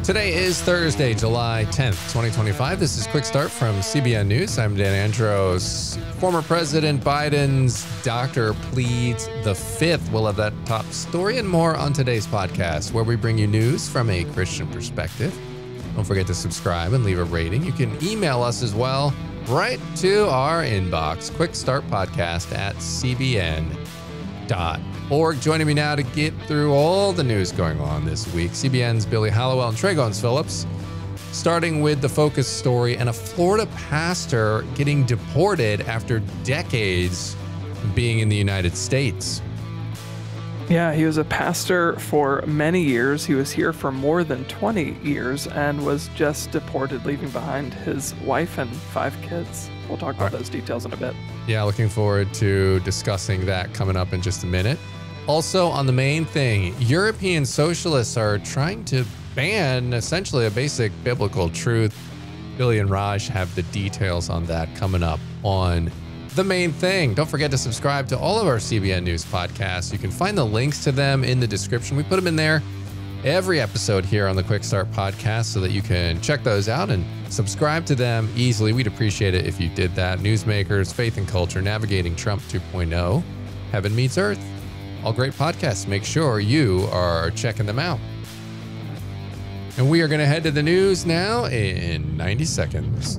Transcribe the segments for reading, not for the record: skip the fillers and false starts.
Today is Thursday, July 10th, 2025. This is Quick Start from CBN News. I'm Dan Andros. Former President Biden's doctor pleads the fifth. We'll have that top story and more on today's podcast, where we bring you news from a Christian perspective. Don't forget to subscribe and leave a rating. You can email us as well right to our inbox, quickstartpodcast@cbn.org. Joining me now to get through all the news going on this week, CBN's Billy Hallowell and Tragons Phillips, starting with the focus story and a Florida pastor getting deported after decades of being in the United States. Yeah, he was a pastor for many years. He was here for more than 20 years and was just deported, leaving behind his wife and 5 kids. We'll talk about those details in a bit. Yeah, looking forward to discussing that coming up in just a minute. Also, on the main thing, European socialists are trying to ban essentially a basic biblical truth. Billy and Raj have the details on that coming up on the main thing. Don't forget to subscribe to all of our CBN News podcasts. You can find the links to them in the description. We put them in there every episode here on the Quick Start podcast so that you can check those out and subscribe to them easily. We'd appreciate it if you did that. Newsmakers, Faith and Culture, Navigating Trump 2.0, Heaven Meets Earth. All great podcasts. Make sure you are checking them out. And we are going to head to the news now in 90 seconds.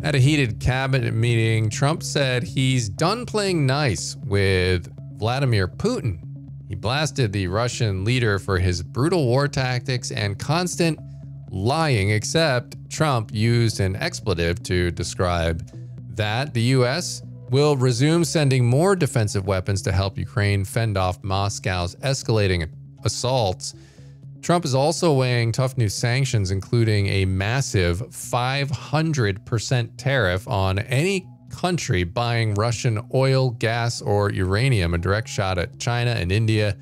At a heated cabinet meeting, Trump said he's done playing nice with Vladimir Putin. He blasted the Russian leader for his brutal war tactics and constant lying, except Trump used an expletive to describe that. The U.S. will resume sending more defensive weapons to help Ukraine fend off Moscow's escalating assaults. Trump is also weighing tough new sanctions, including a massive 500% tariff on any country buying Russian oil, gas, or uranium, a direct shot at China and India,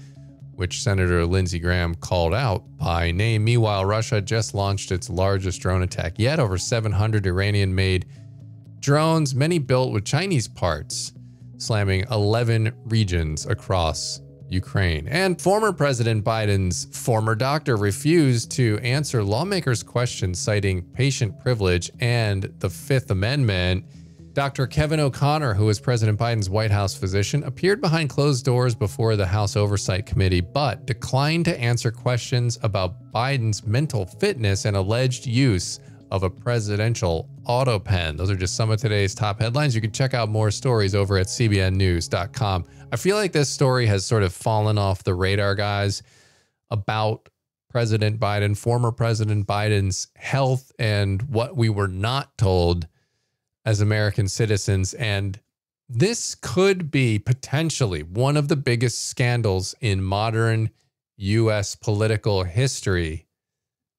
which Senator Lindsey Graham called out by name. Meanwhile, Russia just launched its largest drone attack yet, over 700 Iranian-made drones, many built with Chinese parts, slamming 11 regions across Ukraine. And former President Biden's former doctor refused to answer lawmakers' questions, citing patient privilege and the Fifth Amendment. Dr. Kevin O'Connor, who was President Biden's White House physician, appeared behind closed doors before the House Oversight Committee, but declined to answer questions about Biden's mental fitness and alleged use of a presidential auto pen. Those are just some of today's top headlines. You can check out more stories over at cbnnews.com. I feel like this story has sort of fallen off the radar, guys, about President Biden, former President Biden's health and what we were not told as American citizens. And this could be potentially one of the biggest scandals in modern U.S. political history.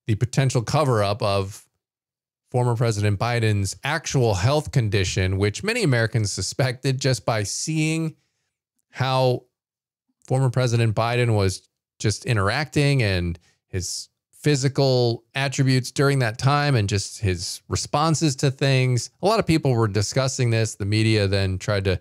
The potential cover-up of former President Biden's actual health condition, which many Americans suspected just by seeing how former President Biden was just interacting and his physical attributes during that time and just his responses to things. A lot of people were discussing this. The media then tried to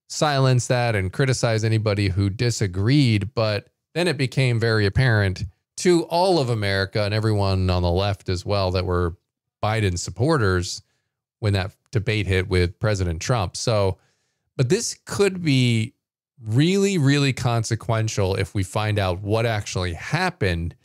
silence that and criticize anybody who disagreed. But then it became very apparent to all of America and everyone on the left as well that were Biden supporters when that debate hit with President Trump. So, but this could be really, really consequential if we find out what actually happened,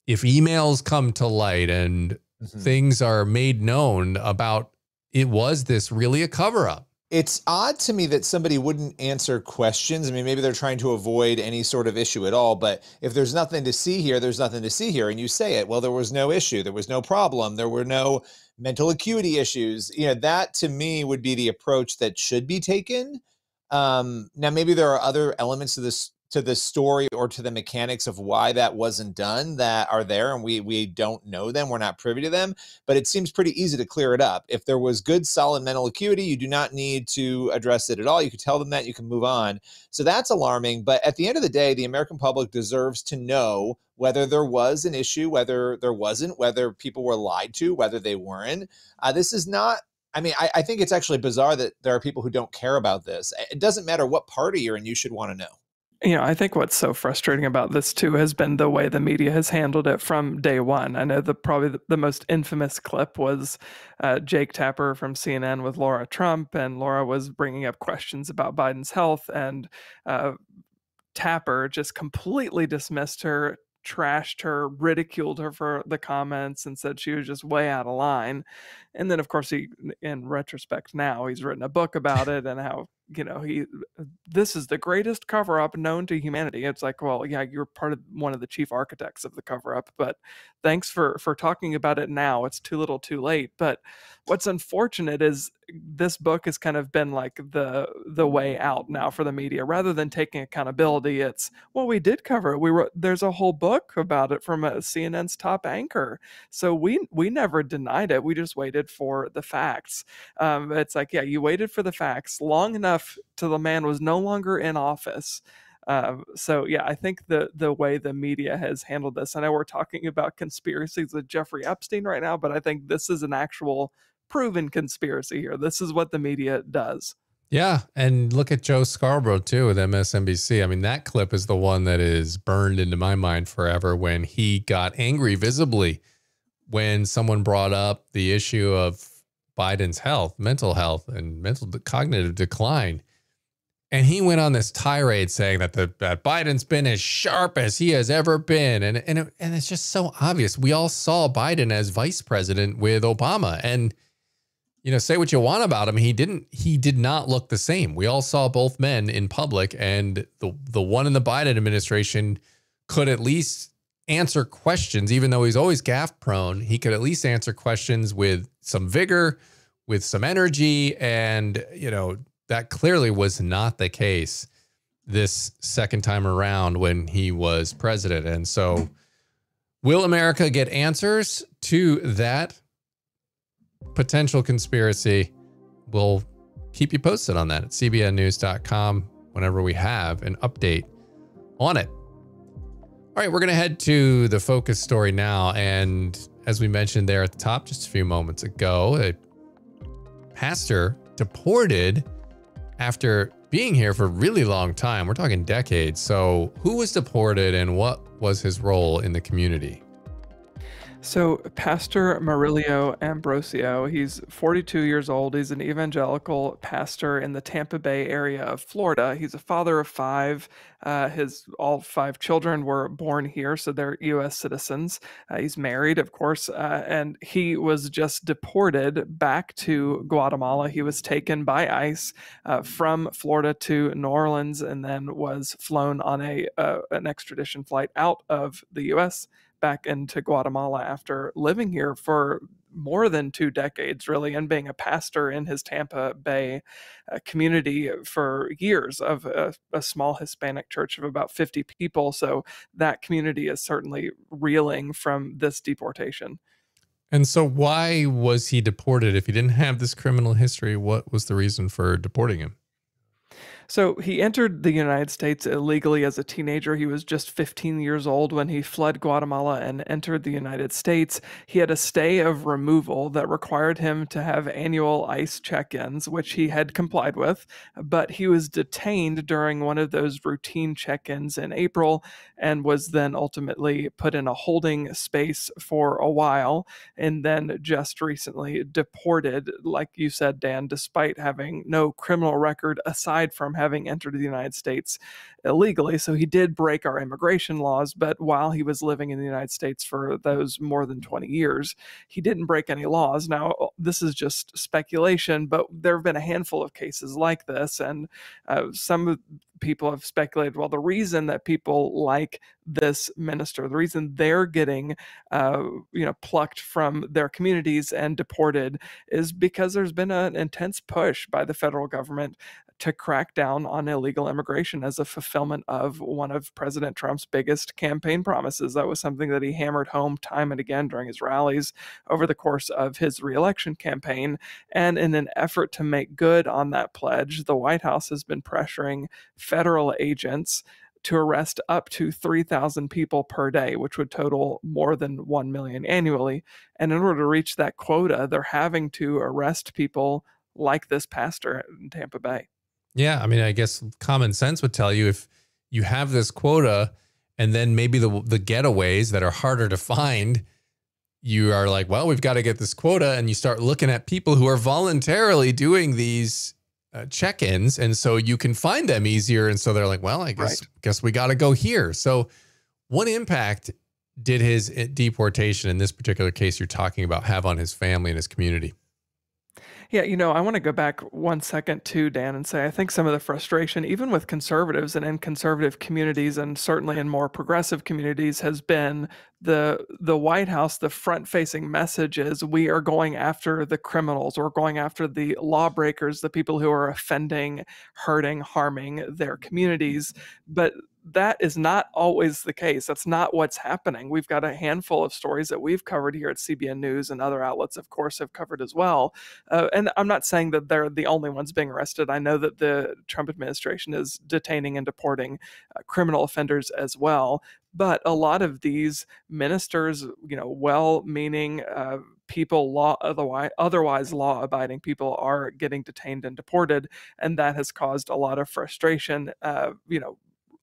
if emails come to light and things are made known about it. Was this really a cover-up? It's odd to me that somebody wouldn't answer questions. I mean, maybe they're trying to avoid any sort of issue at all, but if there's nothing to see here, there's nothing to see here. And you say it, well, there was no issue. There was no problem. There were no mental acuity issues. You know, that to me would be the approach that should be taken. Now, maybe there are other elements to this story or to the mechanics of why that wasn't done that are there, and we don't know them. We're not privy to them, but it seems pretty easy to clear it up. If there was good, solid mental acuity, you do not need to address it at all. You could tell them that, you can move on. So that's alarming. But at the end of the day, the American public deserves to know whether there was an issue, whether there wasn't, whether people were lied to, whether they weren't. This is not, I mean, I think it's actually bizarre that there are people who don't care about this. It doesn't matter what party you're in, you should want to know. I think what's so frustrating about this too has been the way the media has handled it from day one. I know probably the most infamous clip was Jake Tapper from CNN with Laura Trump, and Laura was bringing up questions about Biden's health, and Tapper just completely dismissed her, trashed her, ridiculed her for the comments, and said she was just way out of line. And then, of course, in retrospect, now he's written a book about it and how this is the greatest cover up known to humanity. It's like, well, yeah, you're part of one of the chief architects of the cover up, but thanks for talking about it now. It's too little, too late. But what's unfortunate is this book has kind of been like the way out now for the media. Rather than taking accountability, it's, well, we did cover it. There's a whole book about it from CNN's top anchor, so we never denied it. We just waited for the facts. It's like, yeah, you waited for the facts long enough till the man was no longer in office. So yeah, I think the way the media has handled this, I know we're talking about conspiracies with Jeffrey Epstein right now, but I think this is an actual proven conspiracy here. This is what the media does. Yeah, and look at Joe Scarborough too with MSNBC. I mean, that clip is the one that is burned into my mind forever, when he got angry visibly when someone brought up the issue of Biden's health, mental health, and cognitive decline. And he went on this tirade saying that that Biden's been as sharp as he has ever been. And it's just so obvious. We all saw Biden as vice president with Obama. And, say what you want about him, he did not look the same. We all saw both men in public, and the one in the Biden administration could at least answer questions. Even though he's always gaffe prone, he could at least answer questions with some vigor, with some energy. And, that clearly was not the case this second time around when he was president. And so, will America get answers to that potential conspiracy? We'll keep you posted on that at cbnnews.com whenever we have an update on it. All right, we're going to head to the focus story now. And as we mentioned there at the top just a few moments ago, a pastor deported after being here for a really long time. We're talking decades. So who was deported and what was his role in the community? So Pastor Murillo Ambrosio, he's 42 years old. He's an evangelical pastor in the Tampa Bay area of Florida. He's a father of five. All five children were born here, so they're U.S. citizens. He's married, of course, and he was just deported back to Guatemala. He was taken by ICE from Florida to New Orleans, and then was flown on an extradition flight out of the U.S. back into Guatemala after living here for more than 2 decades, really, and being a pastor in his Tampa Bay community for years of a small Hispanic church of about 50 people. So that community is certainly reeling from this deportation. And so why was he deported if he didn't have this criminal history? What was the reason for deporting him? So he entered the United States illegally as a teenager. He was just 15 years old when he fled Guatemala and entered the United States. He had a stay of removal that required him to have annual ICE check-ins, which he had complied with, but he was detained during one of those routine check-ins in April and was then ultimately put in a holding space for a while, and then just recently deported, like you said, Dan, despite having no criminal record aside from having entered the United States illegally. So he did break our immigration laws, but while he was living in the United States for those more than 20 years, he didn't break any laws. Now, this is just speculation, but there have been a handful of cases like this, and some people have speculated, well, the reason that people like this minister, the reason they're getting plucked from their communities and deported, is because there's been an intense push by the federal government to crack down on illegal immigration as a fulfillment of one of President Trump's biggest campaign promises. That was something that he hammered home time and again during his rallies over the course of his reelection campaign. And in an effort to make good on that pledge, the White House has been pressuring federal agents to arrest up to 3,000 people per day, which would total more than 1 million annually. And in order to reach that quota, they're having to arrest people like this pastor in Tampa Bay. Yeah, I mean, I guess common sense would tell you if you have this quota, and then maybe the getaways that are harder to find, you are like, well, we've got to get this quota. And you start looking at people who are voluntarily doing these check-ins. And so you can find them easier. And so they're like, well, I guess we got to go here. So what impact did his deportation in this particular case you're talking about have on his family and his community? Yeah, I want to go back 1 second too, Dan, and say I think some of the frustration, even with conservatives and in conservative communities, and certainly in more progressive communities, has been the White House. The front-facing message is we are going after the criminals, or going after the lawbreakers, the people who are offending, hurting, harming their communities. But that is not always the case. That's not what's happening. We've got a handful of stories that we've covered here at CBN News, and other outlets, of course, have covered as well. And I'm not saying that they're the only ones being arrested. I know that the Trump administration is detaining and deporting criminal offenders as well. But a lot of these ministers, well-meaning people, otherwise law-abiding people, are getting detained and deported, and that has caused a lot of frustration.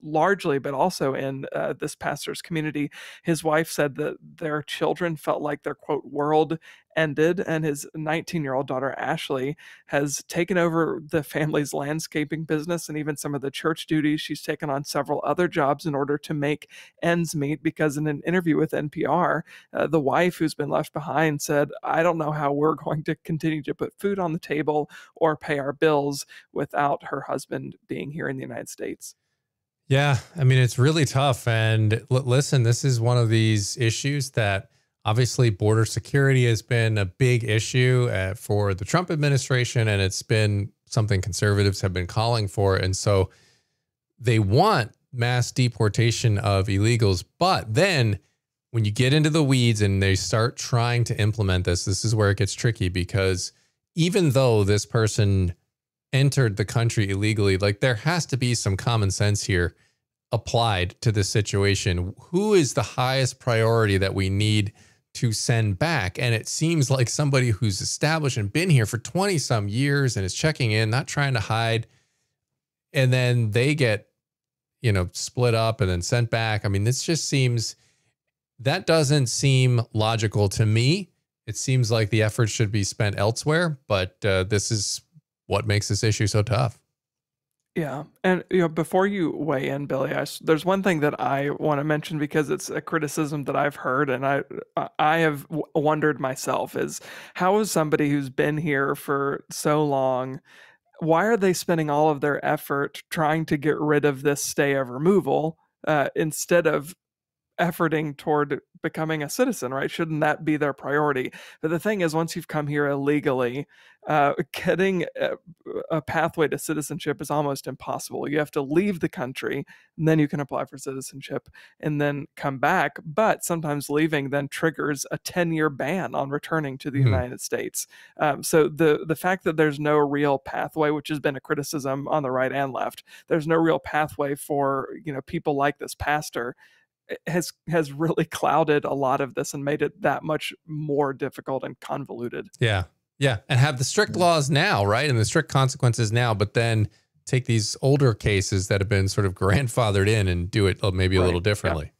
Largely, but also in this pastor's community. His wife said that their children felt like their, quote, world ended, and his 19-year-old daughter, Ashley, has taken over the family's landscaping business and even some of the church duties. She's taken on several other jobs in order to make ends meet, because in an interview with NPR, the wife, who's been left behind, said, I don't know how we're going to continue to put food on the table or pay our bills without her husband being here in the United States. Yeah, I mean, it's really tough. And listen, this is one of these issues that obviously border security has been a big issue for the Trump administration, and it's been something conservatives have been calling for. And so they want mass deportation of illegals. But then when you get into the weeds and they start trying to implement this is where it gets tricky, because even though this person entered the country illegally, like, there has to be some common sense here applied to this situation. Who is the highest priority that we need to send back? And it seems like somebody who's established and been here for 20 some years and is checking in, not trying to hide, and then they get, split up and then sent back. I mean, that doesn't seem logical to me. It seems like the effort should be spent elsewhere, but this is what makes this issue so tough. Yeah. And, before you weigh in, Billy, there's one thing that I want to mention, because it's a criticism that I've heard, and I have wondered myself, is how is somebody who's been here for so long, why are they spending all of their effort trying to get rid of this stay of removal instead of efforting toward becoming a citizen, right? Shouldn't that be their priority? But the thing is, once you've come here illegally, getting a pathway to citizenship is almost impossible. You have to leave the country, and then you can apply for citizenship and then come back. But sometimes leaving then triggers a 10-year ban on returning to the United States. So the fact that there's no real pathway, which has been a criticism on the right and left, there's no real pathway for people like this pastor, has really clouded a lot of this and made it that much more difficult and convoluted. Yeah. And have the strict laws now, right? And the strict consequences now, but then take these older cases that have been sort of grandfathered in and do it maybe a little differently.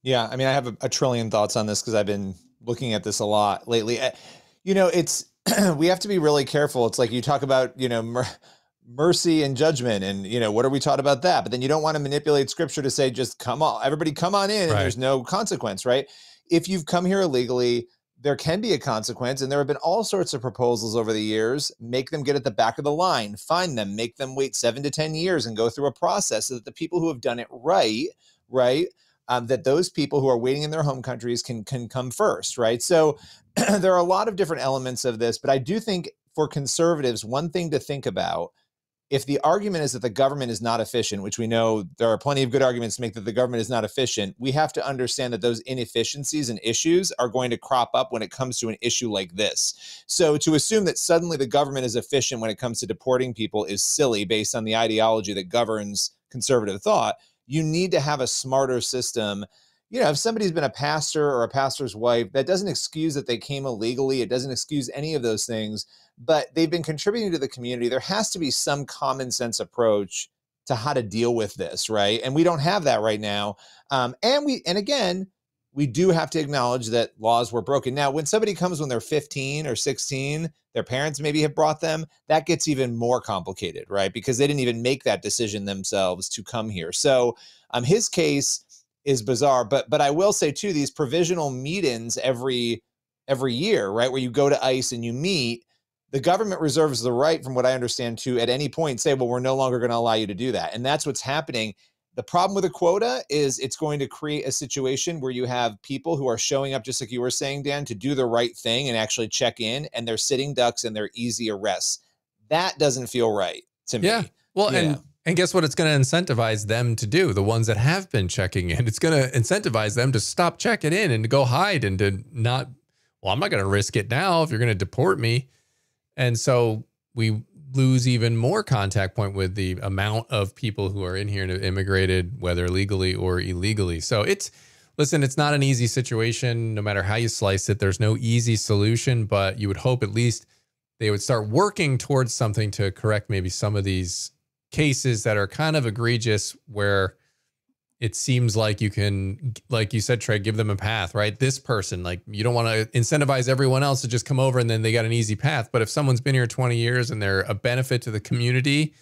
Yeah. I mean, I have a trillion thoughts on this because I've been looking at this a lot lately. It's, we have to be really careful. It's like you talk about, mercy and judgment, and what are we taught about that? But then you don't want to manipulate scripture to say, just everybody come on in, and there's no consequence, right? If you've come here illegally, there can be a consequence, and there have been all sorts of proposals over the years. Make them get at the back of the line, find them, make them wait 7 to 10 years and go through a process, so that the people who have done it right, that those people who are waiting in their home countries can come first, right? So there are a lot of different elements of this, but I do think for conservatives, one thing to think about, if the argument is that the government is not efficient, which we know there are plenty of good arguments to make that the government is not efficient, we have to understand that those inefficiencies and issues are going to crop up when it comes to an issue like this. So to assume that suddenly the government is efficient when it comes to deporting people is silly based on the ideology that governs conservative thought. You need to have a smarter system. If somebody's been a pastor or a pastor's wife, that doesn't excuse that they came illegally. It doesn't excuse any of those things, but they've been contributing to the community. There has to be some common sense approach to how to deal with this, right? And we don't have that right now. And again, we do have to acknowledge that laws were broken. Now, when somebody comes when they're 15 or 16, their parents maybe have brought them, that gets even more complicated, right? Because they didn't even make that decision themselves to come here. So his case is bizarre, but I will say too, these provisional meetings every year, right, where you go to ICE and you meet, the government reserves the right, from what I understand, to at any point say, well, we're no longer going to allow you to do that. And that's what's happening. The problem with a quota is it's going to create a situation where you have people who are showing up, just like you were saying, Dan, to do the right thing and actually check in, and they're sitting ducks and they're easy arrests. That doesn't feel right to me. Yeah. Well, and guess what? It's going to incentivize them to do, the ones that have been checking in. It's going to incentivize them to stop checking in and to go hide and to not, well, I'm not going to risk it now if you're going to deport me. And so we lose even more contact point with the amount of people who are in here and have immigrated, whether legally or illegally. So listen, it's not an easy situation, no matter how you slice it. There's no easy solution, but you would hope at least they would start working towards something to correct maybe some of these cases that are kind of egregious, where it seems like you can, like you said, Trey, give them a path, right? This person, like, you don't want to incentivize everyone else to just come over and then they got an easy path. But if someone's been here 20 years and they're a benefit to the community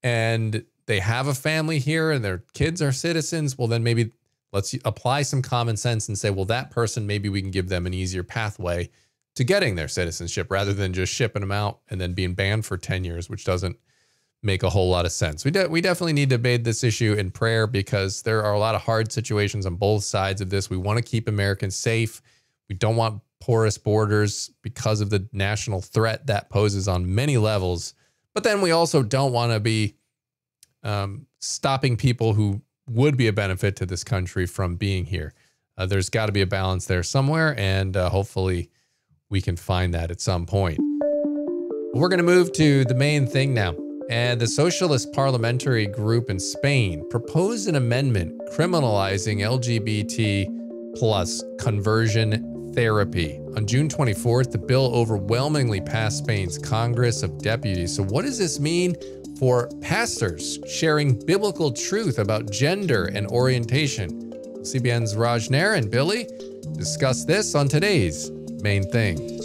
and they have a family here and their kids are citizens, well, then maybe let's apply some common sense and say, well, that person, maybe we can give them an easier pathway to getting their citizenship rather than just shipping them out and then being banned for 10 years, which doesn't make a whole lot of sense. We definitely need to bathe this issue in prayer, because there are a lot of hard situations on both sides of this. We want to keep Americans safe. We don't want porous borders because of the national threat that poses on many levels. But then we also don't want to be stopping people who would be a benefit to this country from being here. There's got to be a balance there somewhere, and hopefully we can find that at some point. We're going to move to the main thing now. And the Socialist Parliamentary Group in Spain proposed an amendment criminalizing LGBT plus conversion therapy. On June 24th, the bill overwhelmingly passed Spain's Congress of Deputies. So what does this mean for pastors sharing biblical truth about gender and orientation? CBN's Raj Nair and Billy discuss this on today's Main Thing.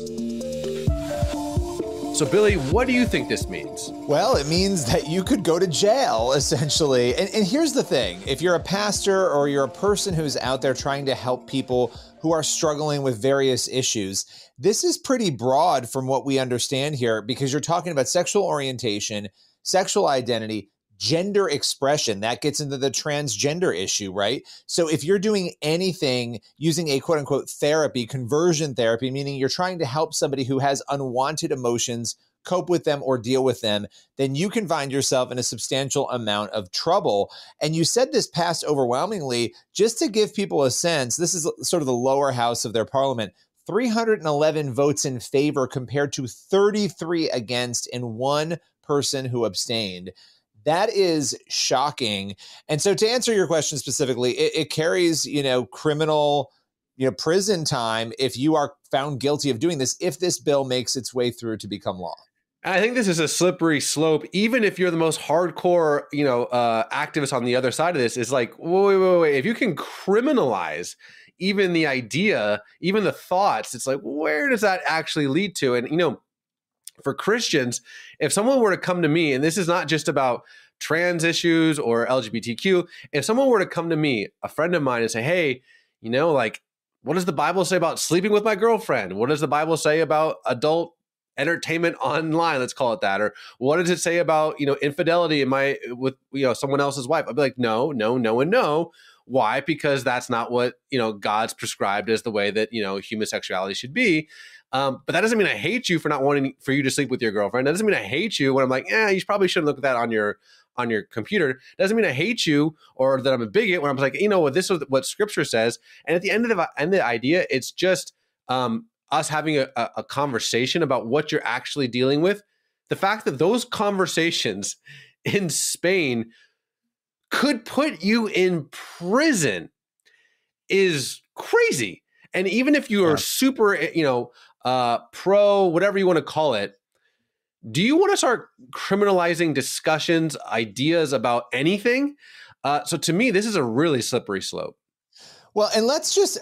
So, Billy, what do you think this means? Well, it means that you could go to jail, essentially. And here's the thing. If you're a pastor or you're a person who's out there trying to help people who are struggling with various issues, this is pretty broad from what we understand here, because you're talking about sexual orientation, sexual identity, gender expression. That gets into the transgender issue, right? So if you're doing anything using a quote unquote therapy, conversion therapy, meaning you're trying to help somebody who has unwanted emotions cope with them or deal with them, then you can find yourself in a substantial amount of trouble. And you said this passed overwhelmingly. Just to give people a sense, this is sort of the lower house of their parliament. 311 votes in favor compared to 33 against and one person who abstained. That is shocking. And so to answer your question specifically, it carries, criminal, prison time if you are found guilty of doing this, if this bill makes its way through to become law. I think this is a slippery slope. Even if you're the most hardcore, activist on the other side of this, is like, wait. If you can criminalize even the idea, even the thoughts, it's like, where does that actually lead to? And, for Christians, if someone were to come to me, and this is not just about trans issues or LGBTQ, if someone were to come to me, a friend of mine, and say, hey, what does the Bible say about sleeping with my girlfriend? What does the Bible say about adult entertainment online? Let's call it that. Or what does it say about, infidelity with someone else's wife? I'd be like, no, and no. Why? Because that's not what, God's prescribed as the way that, human sexuality should be. But that doesn't mean I hate you for not wanting for you to sleep with your girlfriend. That doesn't mean I hate you when I'm like, you probably shouldn't look at that on your computer. Doesn't mean I hate you or that I'm a bigot when I'm like, this is what Scripture says. And at the end of the idea, it's just us having a conversation about what you're actually dealing with. The fact that those conversations in Spain could put you in prison is crazy. And even if you are super, pro, whatever you want to call it, do you want to start criminalizing discussions, ideas about anything? So to me, this is a really slippery slope. Well, and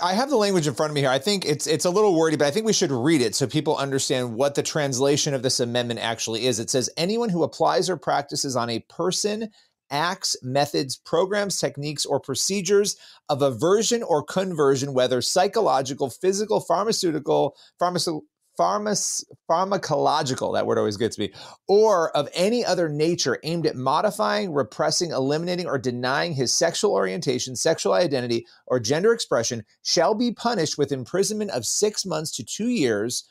I have the language in front of me here. I think it's a little wordy, but I think we should read it so people understand what the translation of this amendment actually is. It says, anyone who applies or practices on a person, acts, methods, programs, techniques, or procedures of aversion or conversion, whether psychological, physical, pharmacological, that word always gets me, or of any other nature aimed at modifying, repressing, eliminating, or denying his sexual orientation, sexual identity, or gender expression shall be punished with imprisonment of 6 months to 2 years,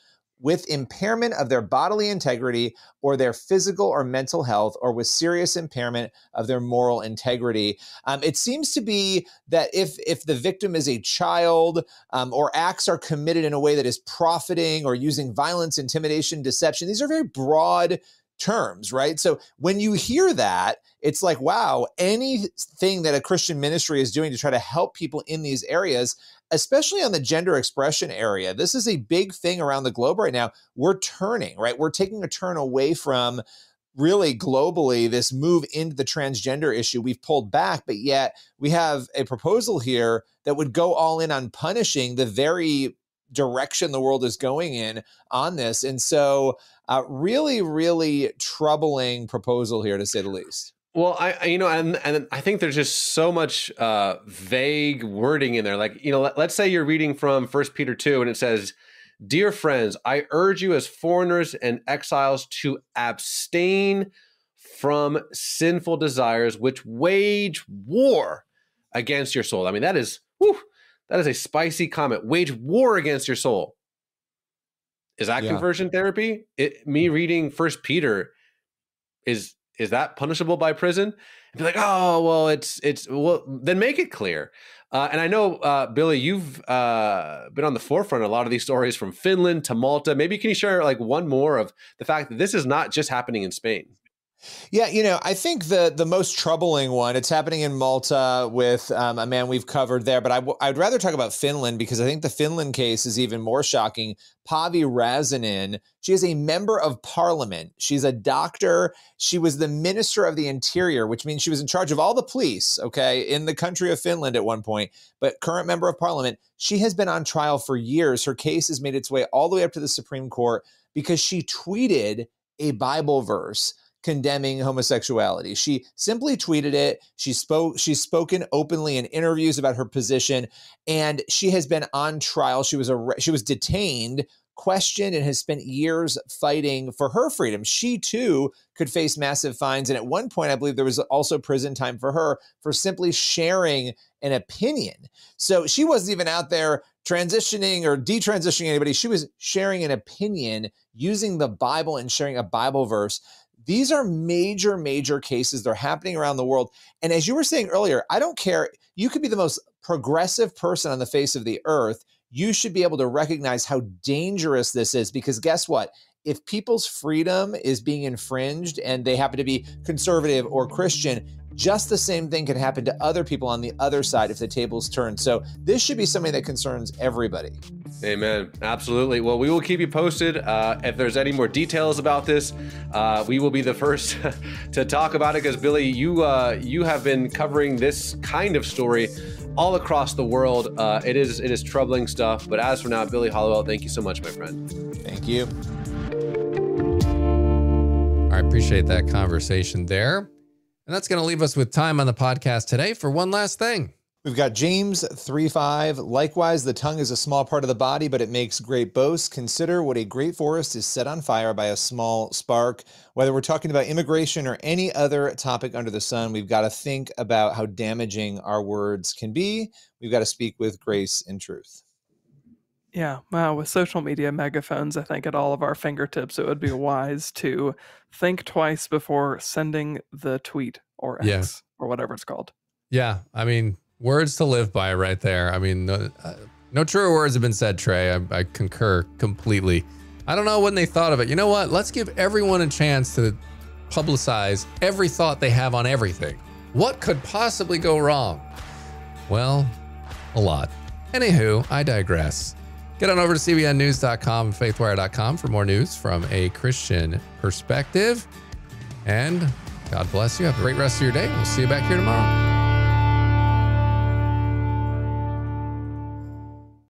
with impairment of their bodily integrity or their physical or mental health, or with serious impairment of their moral integrity. It seems to be that if the victim is a child, or acts are committed in a way that is profiting or using violence, intimidation, deception, these are very broad terms, right? So when you hear that, it's like, wow, anything that a Christian ministry is doing to try to help people in these areas, especially on the gender expression area, this is a big thing around the globe right now. We're turning, right? We're taking a turn away from really globally this move into the transgender issue. We've pulled back, but yet we have a proposal here that would go all in on punishing the very direction the world is going in on this. And so really, really troubling proposal here, to say the least. Well, and I think there's just so much vague wording in there. Like, let's say you're reading from 1 Peter 2 and it says, "Dear friends, I urge you as foreigners and exiles to abstain from sinful desires which wage war against your soul." I mean, that is a spicy comment. Wage war against your soul. Is that conversion therapy? Me reading 1 Peter is that punishable by prison? And be like, oh, well, then make it clear. And I know, Billy, you've been on the forefront of a lot of these stories from Finland to Malta. Maybe can you share like one more of the fact that this is not just happening in Spain? Yeah, I think the most troubling one, it's happening in Malta with a man we've covered there, but I'd rather talk about Finland because I think the Finland case is even more shocking. Pavi Räsänen, she is a member of parliament. She's a doctor. She was the minister of the interior, which means she was in charge of all the police, okay, in the country of Finland at one point, but current member of parliament. She has been on trial for years. Her case has made its way all the way up to the Supreme Court because she tweeted a Bible verse condemning homosexuality. She simply tweeted it. She's spoken openly in interviews about her position, and she has been on trial. She was detained, questioned, and has spent years fighting for her freedom. She too could face massive fines, and at one point, I believe there was also prison time for her for simply sharing an opinion. So she wasn't even out there transitioning or detransitioning anybody. She was sharing an opinion using the Bible and sharing a Bible verse. These are major, major cases. They're happening around the world. And as you were saying earlier, I don't care. You could be the most progressive person on the face of the earth. You should be able to recognize how dangerous this is, because guess what? If people's freedom is being infringed and they happen to be conservative or Christian, just the same thing can happen to other people on the other side if the tables turn. So this should be something that concerns everybody. Amen. Absolutely. Well, we will keep you posted. If there's any more details about this, we will be the first to talk about it, because Billy, you have been covering this kind of story all across the world. It is troubling stuff. But as for now, Billy Hallowell, thank you so much, my friend. Thank you. I appreciate that conversation there. And that's going to leave us with time on the podcast today for one last thing. We've got James 3:5. Likewise, the tongue is a small part of the body, but it makes great boasts. Consider what a great forest is set on fire by a small spark. Whether we're talking about immigration or any other topic under the sun, we've got to think about how damaging our words can be. We've got to speak with grace and truth. Yeah, wow. With social media megaphones, I think at all of our fingertips, it would be wise to think twice before sending the tweet or X or whatever it's called. Yeah, I mean, words to live by right there. I mean, no truer words have been said, Trey. I concur completely. I don't know when they thought of it. You know what? Let's give everyone a chance to publicize every thought they have on everything. What could possibly go wrong? Well, a lot. Anywho, I digress. Get on over to cbnnews.com and faithwire.com for more news from a Christian perspective. And God bless you. Have a great rest of your day. We'll see you back here tomorrow.